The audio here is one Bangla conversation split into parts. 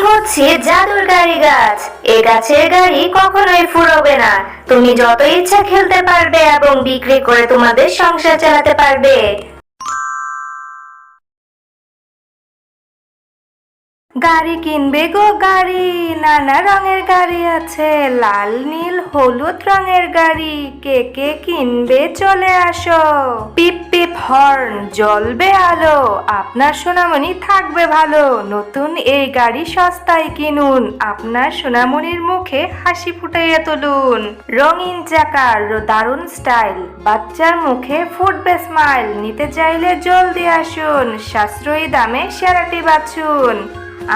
হচ্ছে জাদুর গাড়ি গাছ। এ গাছের গাড়ি কখনোই ফুরোবে না। তুমি যত ইচ্ছা খেলতে পারবে এবং বিক্রি করে তোমাদের সংসার চালাতে পারবে। গাড়ি কিনবে গো গাড়ি, নানা রঙের গাড়ি আছে, লাল নীল হলুদ রঙের গাড়ি। কে কে কিনবে চলে আসো। পিপ পিপ হর্ন, জ্বলবে আলো, আপনার সোনামণি থাকবে ভালো। নতুন এই গাড়ি সস্তায় কিনুন, আপনার সোনামণির মুখে হাসি ফুটাইয়া তুলুন। রঙিন চাকার দারুণ স্টাইল, বাচ্চার মুখে ফুটবে স্মাইল। নিতে চাইলে জলদি আসুন, সাশ্রয়ী দামে সেরাটি বাছুন।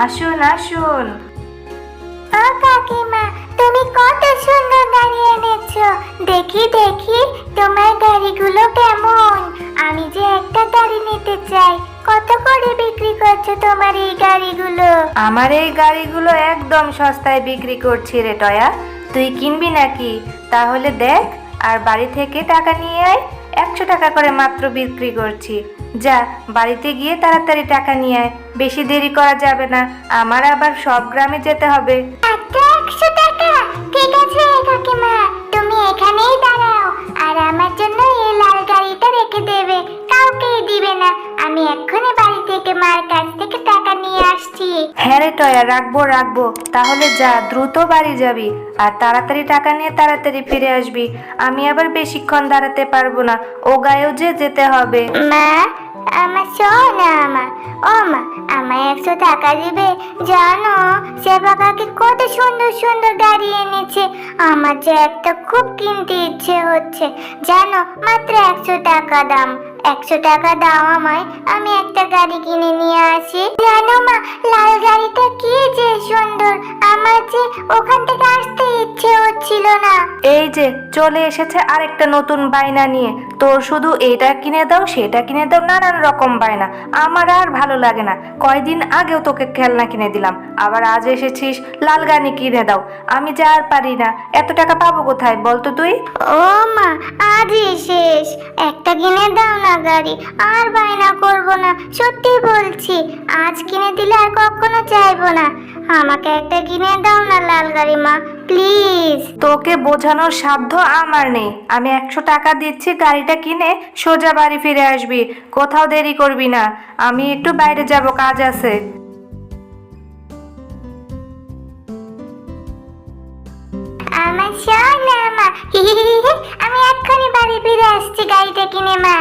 আসুন আসুন। ও কাকিমা, তুমি কত সুন্দর গাড়ি এনেছো। দেখি দেখি তোমার গাড়িগুলো কেমন। আমি যে একটা গাড়ি নিতে চাই। কত করে বিক্রি করছো তোমার এই গাড়িগুলো? আমার এই গাড়িগুলো একদম সস্তায় বিক্রি করছি রে টয়া। তুই কিনবি নাকি? তাহলে দেখ, আর বাড়ি থেকে টাকা নিয়ে আয়। 100 টাকা করে মাত্র বিক্রি করছি। যা, বাড়িতে গিয়ে তাড়াতাড়ি টাকা নিয়ে আয়, বেশি দেরি করা যাবে না, আমার আবার সব গ্রামে যেতে হবে। মাত্র 100 টাকা? ঠিক আছে কাকিমা, তুমি এখানেই দাঁড়াও আর আমার জন্য এই লাল গাড়িটা রেখে দেবে। কাউকেই দিবে না। আমি এক্ষুনি বাড়ি থেকে মার কাছ থেকে টাকা নিয়ে আসছি। হ্যাঁ রে টয়া, রাখবো রাখবো। তাহলে যা, দ্রুত বাড়ি যাবি আর তাড়াতাড়ি টাকা নিয়ে তাড়াতাড়ি ফিরে আসবি। আমি আবার বেশিক্ষণ দাঁড়াতে পারবো না, ও গায়েও যে যেতে হবে। মা, আমার সোনা মা, ও মা, আমায় 100 টাকা দিবে? জানো সেবা কাকি কত সুন্দর সুন্দর গাড়ি এনেছে। আমার যে একটা খুব কিনতে ইচ্ছে হচ্ছে। জানো, মাত্র 100 টাকা দাম। 100 টাকা দাও আমায়, আমি একটা গাড়ি কিনে নিয়ে আসি। জানো মা, লাল গাড়িটা কি যে সুন্দর, আমার যে ওখান থেকে আসতে ইচ্ছে হচ্ছিল না। এই যে চলে এসেছে আরেকটা নতুন বায়না নিয়ে। তোর শুধু এটা কিনে দাও সেটা কিনে দাও, নানান রকম বায়না। আমার আর ভালো লাগে না। কয়দিন আগেও তোকে খেলনা কিনে দিলাম, আবার আজ এসেছিস লাল গাড়ি কিনে দাও। আমি যে আর পারি না। এত টাকা পাবো কোথায় বলতো তুই? ও মা, আজই শেষ। একটা কিনে দাও না গাড়ি, আর বায়না করব না। সত্যি বলছি, আজ কিনে দিলে আর কখনো চাইবো না। আমাকে একটা কিনে দাও না লাল গাড়ি মা, প্লিজ। তোকে বোঝানোর সাধ্য আমার নেই। আমি 100 টাকা দিচ্ছি, গাড়িটা কিনে সোজা বাড়ি ফিরে আসবি, কোথাও দেরি করবি না। আমি একটু বাইরে যাব, কাজ আছে। আমার সোনা মা, আমি এক্ষুনি বাড়ি ফিরে আসছি গাড়িটা কিনে মা।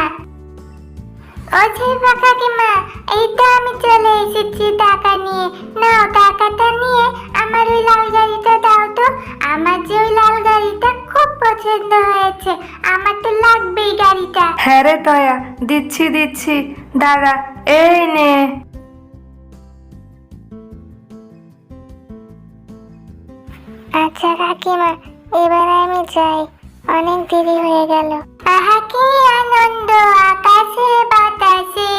ও ছেবা কাকিমা, এই তো আমি চলে এসেছি টাকা নিয়ে। নাও টাকাটা নিয়ে আমার ওই লাল গাড়িটা দাও তো। আমার যে ওই লাল গাড়িটা খুব পছন্দ হয়েছে, আমার তো লাগবেই গাড়িটা। হ্যাঁ রে টয়া, দিচ্ছি দিচ্ছি, দাঁড়া, এই নে। আচ্ছা কাকিমা, এবার আমি যাই, অনেক দেরি হয়ে গেল। আহা কি আনন্দ আকাশে বাতাসে,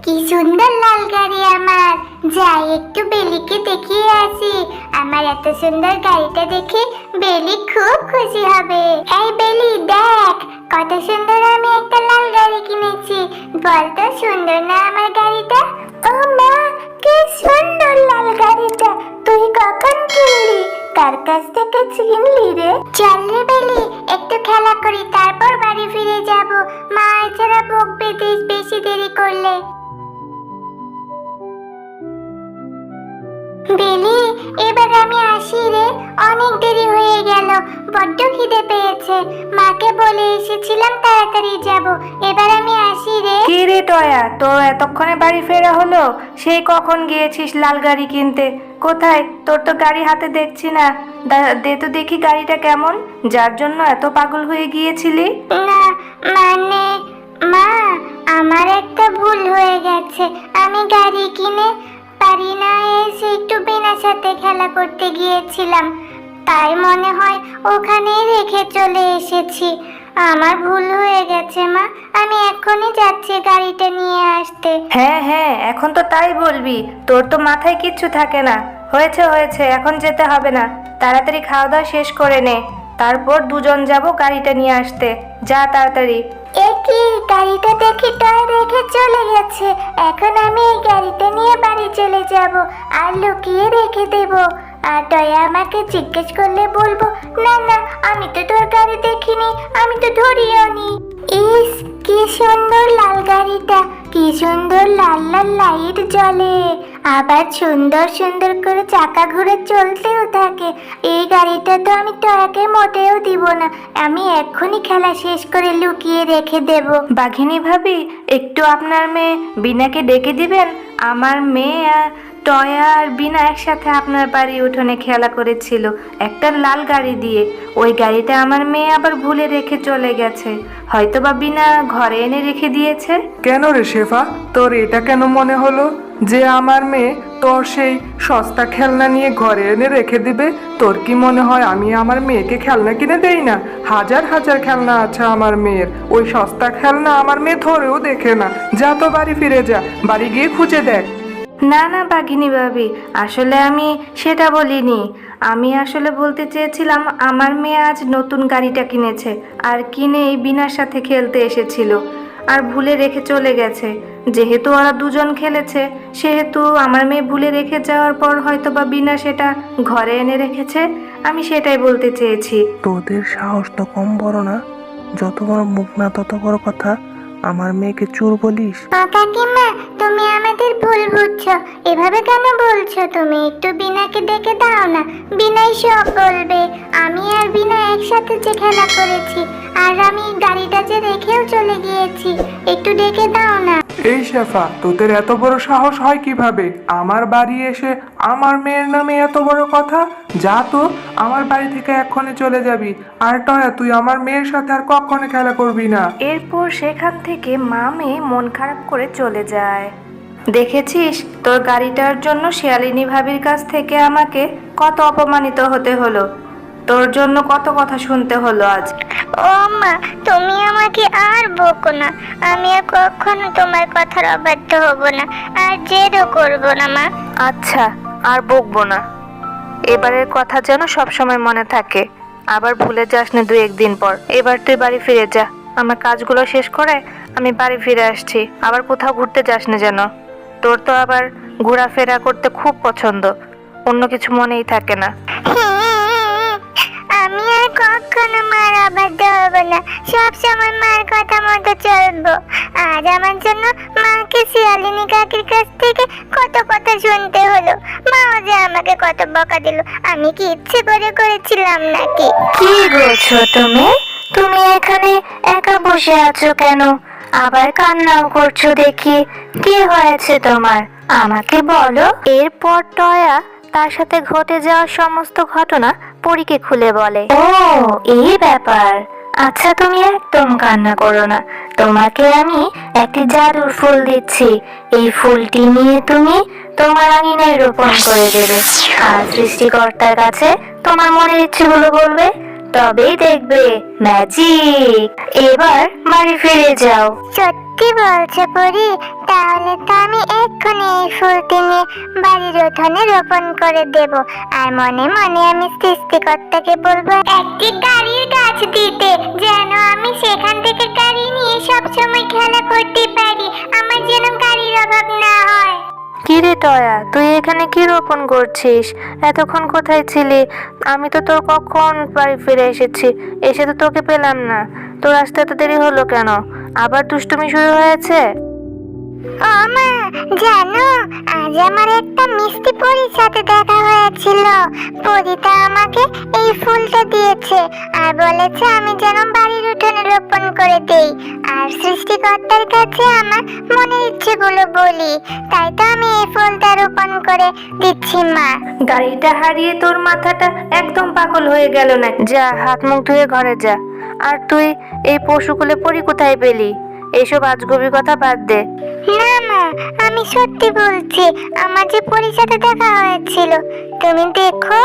কি সুন্দর লাল গাড়ি আমার। যাই একটু বেলিকে দেখিয়ে আসি। আমার এত সুন্দর গাড়িটা দেখে বেলি খুব খুশি হবে। এই বেলি দেখ, কত সুন্দর আমি একটা লাল গাড়ি কিনেছি। বলতো সুন্দর না আমার গাড়িটা? ও মা, কি সুন্দর লাল গাড়িটা। তুই কখন কিনলি? কার কাছ থেকে কিনলি রে? চল রে বেলি, একটু খেলা করি, তারপর বাড়ি ফিরে যাব। মা এছাড়া বকবে বেশি দেরি করলে। বেলি, এবার আমি আসি রে, অনেক দেরি হয়ে গেল, বড্ড খিদে পেয়েছে। মাকে বলে এসেছিলাম তাড়াতাড়ি যাব। এবার আমি আসি রে। কি রে টয়া, তোর এতক্ষণে বাড়ি ফেরা হলো? সেই কখন গিয়েছিস লাল গাড়ি কিনতে? কোথায়? তোর তো গাড়ি হাতে দেখছি না। দে তো দেখি গাড়িটা কেমন, যার জন্য এত পাগল হয়ে গিয়েছিলি। না মানে, মা, আমার একটা ভুল হয়ে গেছে। আমি গাড়ি কিনে পারি না এসে একটু বিনার সাথে খেলা করতে গিয়েছিলাম, তাই মনে হয় ওখানেই রেখে চলে এসেছি। আমার ভুল হয়ে গেছে মা, আমি এখনই যাচ্ছি গাড়িটা নিয়ে আসতে। হ্যাঁ হ্যাঁ, এখন তো তাই বলবি, তোর তো মাথায় কিচ্ছু থাকে না। হয়েছে হয়েছে, এখন যেতে হবে না। তাড়াতাড়ি খাওয়া দাওয়া শেষ করে নে, তারপর দুজন যাব গাড়িটা নিয়ে আসতে। যা তাড়াতাড়ি। এ কি গাড়িটা দেখি টয় রেখে চলে গেছে। এখন আমি এই গাড়িটা নিয়ে বাড়ি চলে যাব আর লুকিয়ে রেখে দেব। আর টয় আমাকে জিজ্ঞেস করলে বলবো, না না আমি তো তোর গাড়ি দেখিনি, আমি তো ধরিও নি। ইস কি সুন্দর লাল গাড়িটা, কি সুন্দর লাল লাল লাইট জ্বলে, আবার সুন্দর সুন্দর করে চাকা ঘুরে চলতেও থাকে। এই গাড়িটা তো আমি টয়াকে মোটেও দিব না, আমি এক্ষুনি খেলা শেষ করে লুকিয়ে রেখে দেব। বাঘিনী ভাবি, একটু আপনার মেয়ে বিনাকে ডেকে দিবেন। আমার মেয়ে আর টয়া আর বিনা একসাথে আপনার বাড়ি উঠোনে খেলা করেছিল একটা লাল গাড়ি দিয়ে। ওই গাড়িটা আমার মেয়ে আবার ভুলে রেখে চলে গেছে, হয়তোবা বিনা ঘরে এনে রেখে দিয়েছে। কেন রে শেফা, তোর এটা কেন মনে হলো যে আমার মেয়ে তোর সেই সস্তা খেলনা নিয়ে ঘরে এনে রেখে দিবে? তোর কি মনে হয় আমি আমার মেয়েকে খেলনা কিনে দেই না? হাজার হাজার খেলনা আছে আমার মেয়ের, ওই সস্তা খেলনা আমার মেয়ে ধরেও দেখে না। যা তো বাড়ি ফিরে যা, বাড়ি গিয়ে খুঁজে দেখ। না না বাঘিনী ভাবি, আসলে আমি সেটা বলিনি। আমি আসলে বলতে চেয়েছিলাম আমার মেয়ে আজ নতুন গাড়িটা কিনেছে, আর কিনে এই বিনার সাথে খেলতে এসেছিল আর ভুলে রেখে চলে গেছে। যেহেতু ওরা দুজন খেলেছে, সেহেতু আমার মেয়ে ভুলে রেখে যাওয়ার পর হয়তো বা বিনা সেটা ঘরে এনে রেখেছে। আমি সেটাই বলতে চেয়েছি। তোদের সাহস তো কম বড় না, যত বড় মুখ না তত বড় কথা। আমার মেয়েকে চোর বলিস? কাকিমা তুমি আমাদের ভুল বুঝছো, এভাবে কেন বলছো? তুমি একটু বিনাকে ডেকে দাও না, বিনাই সব বলবে। আমি আর বিনা একসাথে যে খেলা করেছি, আর আমি গাড়িটা যে রেখেও চলে গিয়েছি, একটু ডেকে দাও না। এই শেফা, তোদের এত বড় সাহস হয় কিভাবে আমার বাড়ি এসে আমার মেয়ের নামে এত বড় কথা? যা তো, আমার বাড়ি থেকে এক্ষণে চলে যাবি। আর টয়া, তুই আমার মেয়ের সাথে আর কখনো খেলা করবি না। এরপর সেখান থেকে মা মেয়ে মন খারাপ করে চলে যায়। দেখেছিস, তোর গাড়িটার জন্য শিয়ালিনী ভাবির কাছ থেকে আমাকে কত অপমানিত হতে হলো, তোর জন্য কত কথা শুনতে হলো আজ। ও মা, তুমি আমাকে আর বকো না, আমি আর কখনো তোমার কথার অবাধ্য হব না, আর জেদও করব না মা। আচ্ছা, আর বকবো না। এবারের কথা যেন সব সময় মনে থাকে, আবার ভুলে যাস না 2-1 দিন পর। এবার তুই বাড়ি ফিরে যা, আমার কাজগুলো শেষ করে আমি বাড়ি ফিরে আসছি। আবার কোথাও ঘুরতে যাস না যেন, তোর তো আবার ঘোরাফেরা করতে খুব পছন্দ, অন্য কিছু মনেই থাকে না। আমি আর কখনো মার অবাধ্য হব না, সব সময় মার কথা মতো চলবো। আজ আমার জন্য মাকে শিয়ালিনী কাকির কাছ থেকে কত কথা শুনতে হলো, মাও যে আমাকে কত বকা দিল। আমি কি ইচ্ছে করে করেছিলাম নাকি? কি করছো তুমি? তুমি এখানে একা বসে আছো কেন? আবার কান্নাও করছো দেখি, কি হয়েছে তোমার? আমাকে বলো। এরপর টয়া তার সাথে ঘটে যাওয়া সমস্ত ঘটনা পরীকে খুলে বলে। ও, এই ব্যাপার। আচ্ছা, তুমি একদম কান্না করো না, তোমাকে আমি একটি জাদুর ফুল দিচ্ছি। এই ফুলটি নিয়ে তুমি তোমার আঙিনায় রোপণ করে দেবে, আর সৃষ্টিকর্তার কাছে তোমার মনের ইচ্ছেগুলো বলবে, তবেই দেখবে ম্যাজিক। এবার বাড়ি ফিরে যাও। সত্যি বলছো পরি? তাহলে তো আমি এক্ষুনি এই ফুলটি নিয়ে বাড়ির উঠোনে রোপণ করে দেব, আর মনে মনে আমি সৃষ্টিকর্তাকে বলবো একটি গাড়ির গাছ দিতে, যেন আমি সেখান থেকে গাড়ি নিয়ে সবসময় খেলা করতে পারি, আমার যেন গাড়ির অভাব না হয়। কিরে টয়া, তুই এখানে কি রোপণ করছিস? এতক্ষণ কোথায় ছিলি? আমি তো তোর কখন বাড়ি ফিরে এসেছি, এসে তো তোকে পেলাম না। তোর আসতে এত দেরি হলো কেন? আবার দুষ্টুমি শুরু হয়েছে? ও মা, জানো আজ আমার একটা মিষ্টি পরীর সাথে দেখা হয়েছিল। পরীটা আমাকে এই ফুলটা দিয়েছে আর বলেছে আমি যেন বাড়ির উঠোনে রোপণ করে দেই, আর সৃষ্টিকর্তার কাছে আমার মনের ইচ্ছেগুলো বলি। তাই তো আমি এই ফুলটা রোপণ করে দিচ্ছি মা। গাড়িটা হারিয়ে তোর মাথাটা একদম পাগল হয়ে গেল না? যা, হাত মুখ ধুয়ে ঘরে যা। আর তুই এই পশুকুলে পরি কোথায় পেলি? এইসব আজগবি কথা বাদ দে। না মা, আমি সত্যি বলছি, আমার যে পরীর সাথে দেখা হয়েছিল। তুমি দেখো,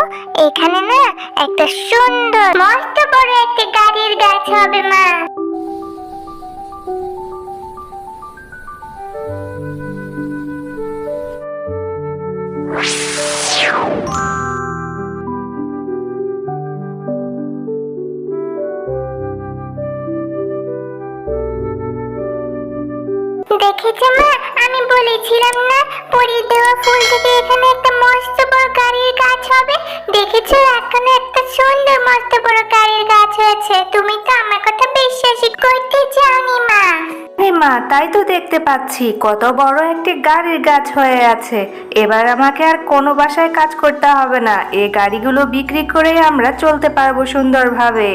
এখানে না একটা সুন্দর মস্ত বড় একটা গাড়ির গাছ হবে মা। দেখেছো মা, আমি বলেছিলাম না পরীর দেওয়া ফুল থেকে এখানে একটা মস্ত বড় গাড়ির গাছ হবে। দেখেছো, এখানে একটা সুন্দর মস্ত বড় গাড়ির গাছ হয়েছে। তুমি তো আমার কথা বিশ্বাসই করতে চাওনি মা। হে মা, তাই তো দেখতে পাচ্ছি কত বড় একটি গাড়ির গাছ হয়ে আছে। এবার আমাকে আর কোনো বাসায় কাজ করতে হবে না, এই গাড়িগুলো বিক্রি করে আমরা চলতে পারবো সুন্দরভাবে।